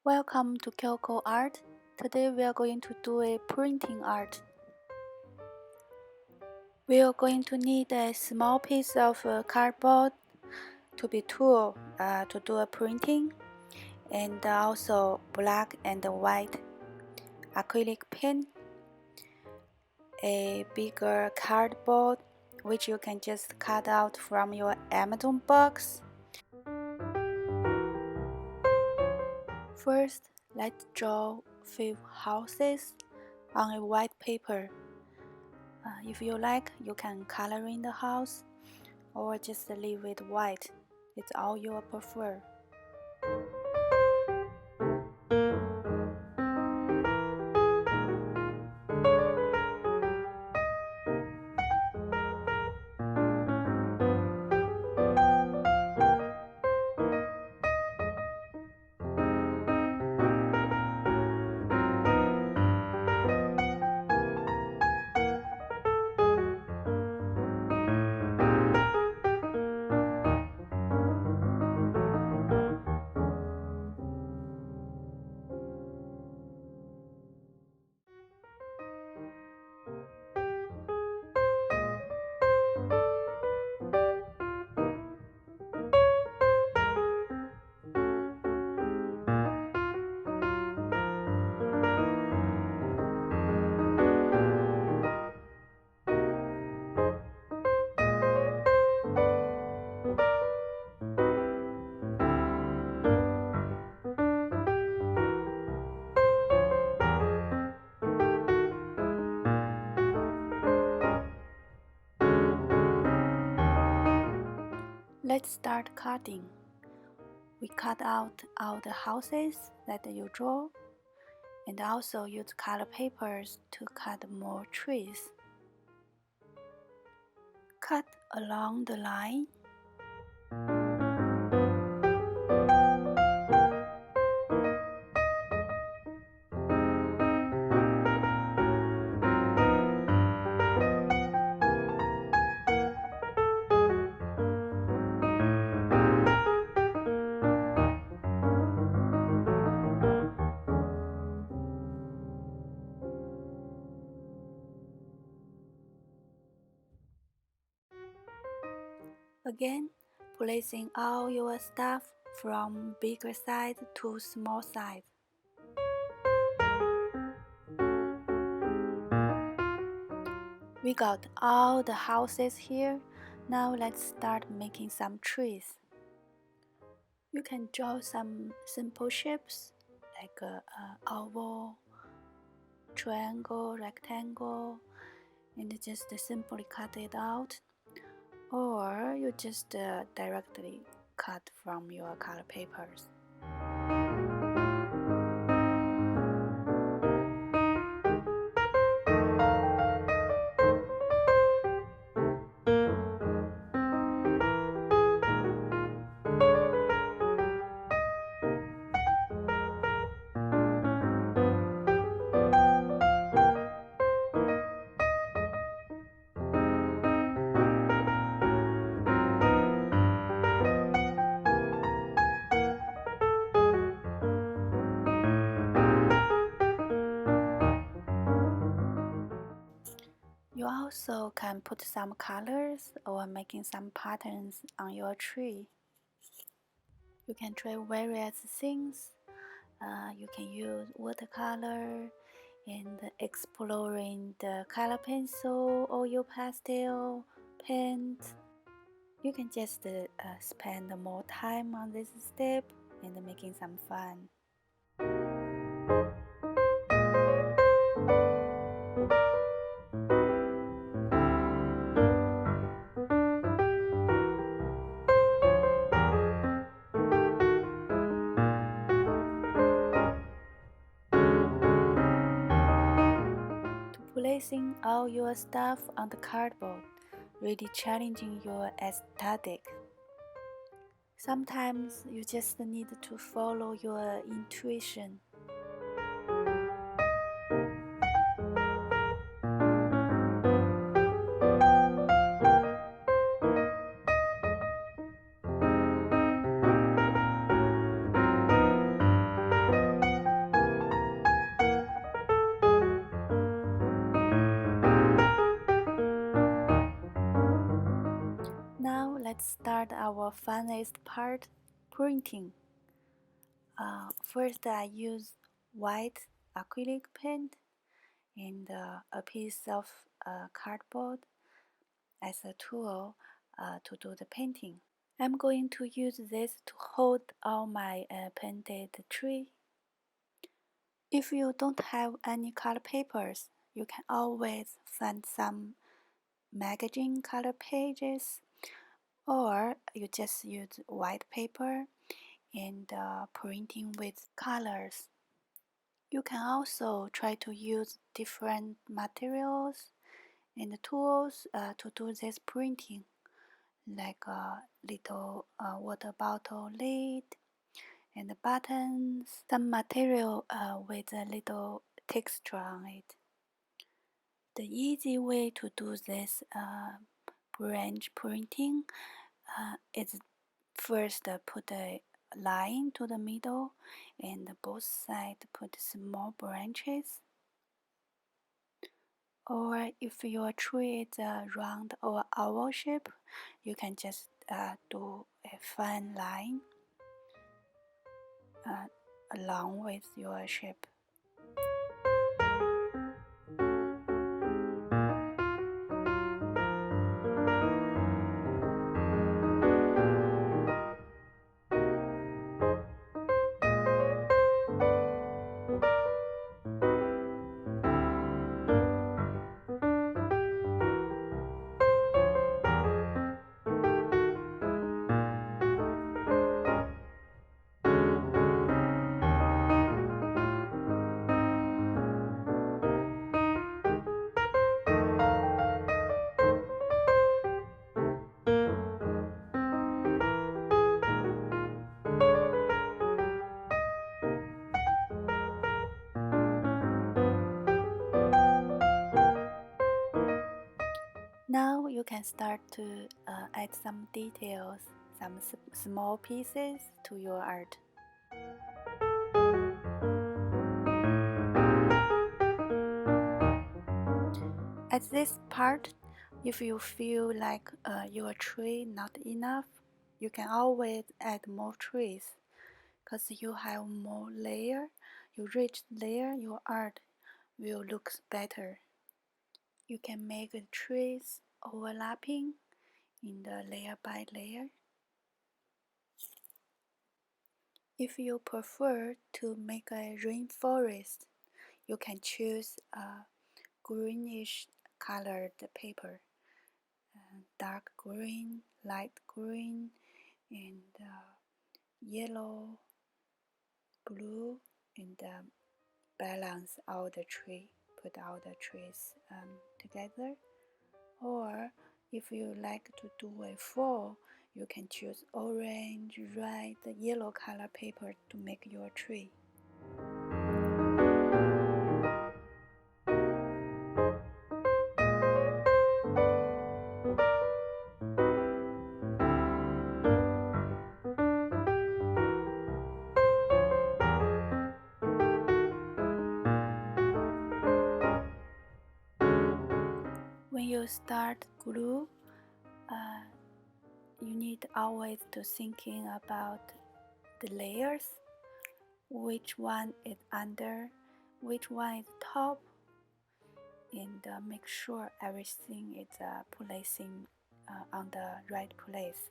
Welcome to Kyoko Art. Today we are going to do a printing art. We are going to need a small piece of cardboard to be tool to do a printing, and also black and white acrylic pen, a bigger cardboard which you can just cut out from your Amazon box. First, let's draw 5 houses on a white paper. If you like, you can color in the house or just leave it white. It's all you prefer. Let's start cutting. We cut out all the houses that you draw, and also use color papers to cut more trees. Cut along the line. Again, placing all your stuff from bigger side to small side. We got all the houses here. Now let's start making some trees. You can draw some simple shapes like a oval, triangle, rectangle, and just simply cut it out. Or you just directly cut from your color papers. You also can put some colors or making some patterns on your tree. You can try various things. You can use watercolor and exploring the color pencil, oil pastel, paint. You can just spend more time on this step and making some fun. Placing all your stuff on the cardboard, really challenging your aesthetic. Sometimes you just need to follow your intuition. our funnest part, printing. First, I use white acrylic paint and a piece of cardboard as a tool to do the painting. I'm going to use this to hold all my painted tree. If you don't have any color papers, you can always find some magazine color pages, or you just use white paper and printing with colors. You can also try to use different materials and tools to do this printing, like a little water bottle lid and buttons, some material with a little texture on it. The easy way to do this branch printing is first put a line to the middle and both sides put small branches. Or if your tree is a round or oval shape, you can just do a fine line along with your shape. Now you can start to add some details, some small pieces to your art. At this part, if you feel like your tree not enough, you can always add more trees, because you have more layer, you reach layer, your art will look better. You can make the trees overlapping in the layer by layer. If you prefer to make a rainforest, you can choose a greenish colored paper, dark green, light green, and yellow, blue, and balance all the tree, put all the trees together. Or if you like to do a fall, you can choose orange, red, yellow color paper to make your tree. When you start glue, you need always to thinking about the layers, which one is under, which one is top, and make sure everything is placing on the right place.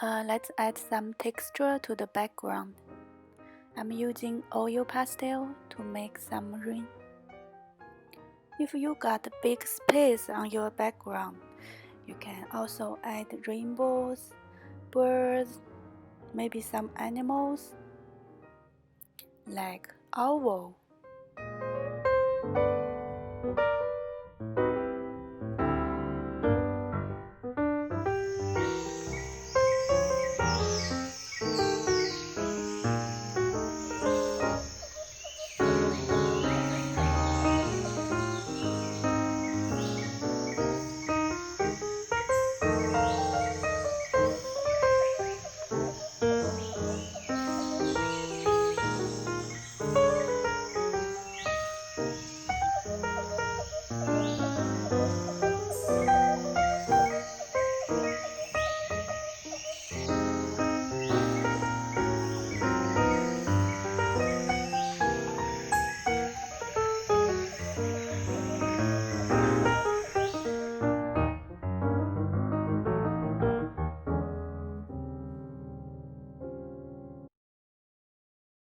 Let's add some texture to the background. I'm using oil pastel to make some rain. If you got a big space on your background, you can also add rainbows, birds, maybe some animals like owl.